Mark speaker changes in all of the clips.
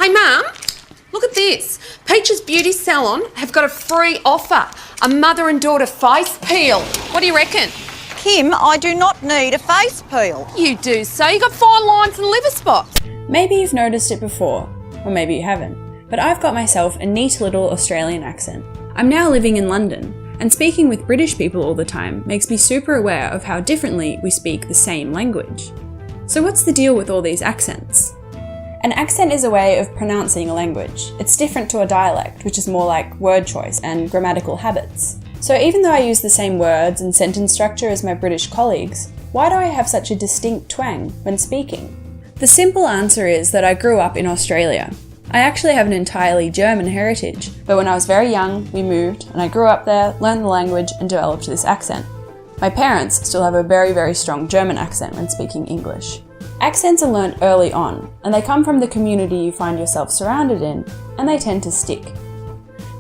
Speaker 1: Hey Mum, look at this. Peach's Beauty Salon have got a free offer. A mother and daughter face peel. What do you reckon?
Speaker 2: Kim, I do not need a face peel.
Speaker 1: You do so. You got fine lines and liver spots.
Speaker 3: Maybe you've noticed it before, or maybe you haven't, but I've got myself a neat little Australian accent. I'm now living in London, and speaking with British people all the time makes me super aware of how differently we speak the same language. So what's the deal with all these accents? An accent is a way of pronouncing a language. It's different to a dialect, which is more like word choice and grammatical habits. So even though I use the same words and sentence structure as my British colleagues, why do I have such a distinct twang when speaking? The simple answer is that I grew up in Australia. I actually have an entirely German heritage, but when I was very young, we moved, and I grew up there, learned the language, and developed this accent. My parents still have a very, very strong German accent when speaking English. Accents are learnt early on, and they come from the community you find yourself surrounded in, and they tend to stick.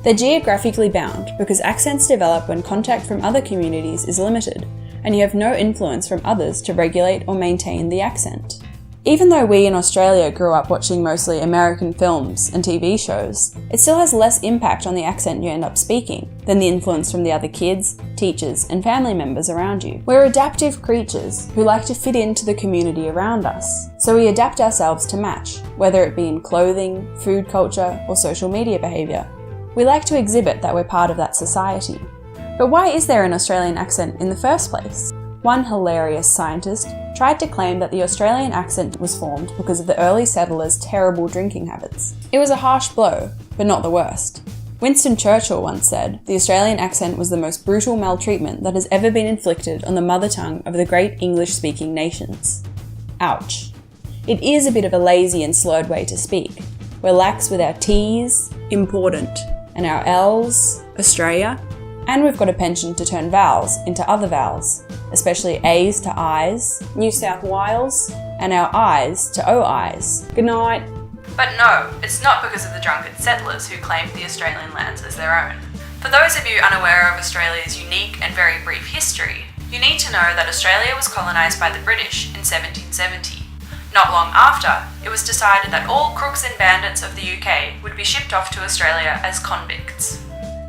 Speaker 3: They're geographically bound because accents develop when contact from other communities is limited, and you have no influence from others to regulate or maintain the accent. Even though we in Australia grew up watching mostly American films and TV shows, it still has less impact on the accent you end up speaking than the influence from the other kids, teachers, and family members around you. We're adaptive creatures who like to fit into the community around us, so we adapt ourselves to match, whether it be in clothing, food culture, or social media behaviour. We like to exhibit that we're part of that society. But why is there an Australian accent in the first place? One hilarious scientist tried to claim that the Australian accent was formed because of the early settlers' terrible drinking habits. It was a harsh blow, but not the worst. Winston Churchill once said, "The Australian accent was the most brutal maltreatment that has ever been inflicted on the mother tongue of the great English-speaking nations." Ouch. It is a bit of a lazy and slurred way to speak. We're lax with our T's, important, and our L's, Australia, and we've got a penchant to turn vowels into other vowels, especially A's to I's, New South Wales, and our I's to OI's. Good night. But no, it's not because of the drunken settlers who claimed the Australian lands as their own. For those of you unaware of Australia's unique and very brief history, you need to know that Australia was colonised by the British in 1770. Not long after, it was decided that all crooks and bandits of the UK would be shipped off to Australia as convicts.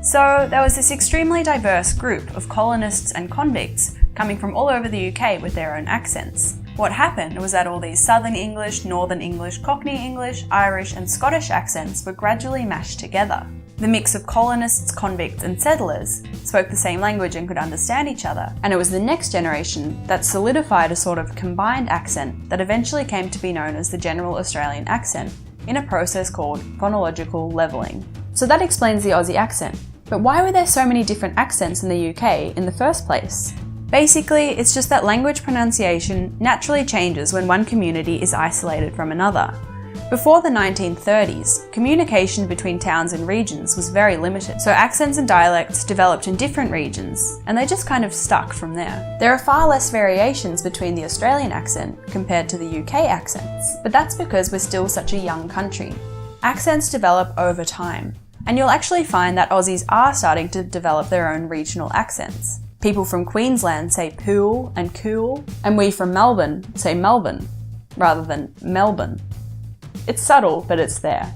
Speaker 3: So there was this extremely diverse group of colonists and convicts coming from all over the UK with their own accents. What happened was that all these Southern English, Northern English, Cockney English, Irish and Scottish accents were gradually mashed together. The mix of colonists, convicts and settlers spoke the same language and could understand each other, and it was the next generation that solidified a sort of combined accent that eventually came to be known as the General Australian accent, in a process called phonological levelling. So that explains the Aussie accent. But why were there so many different accents in the UK in the first place? Basically, it's just that language pronunciation naturally changes when one community is isolated from another. Before the 1930s, communication between towns and regions was very limited, so accents and dialects developed in different regions, and they just kind of stuck from there. There are far less variations between the Australian accent compared to the UK accents, but that's because we're still such a young country. Accents develop over time, and you'll actually find that Aussies are starting to develop their own regional accents. People from Queensland say pool and cool, and we from Melbourne say Melbourne, rather than Melbourne. It's subtle, but it's there.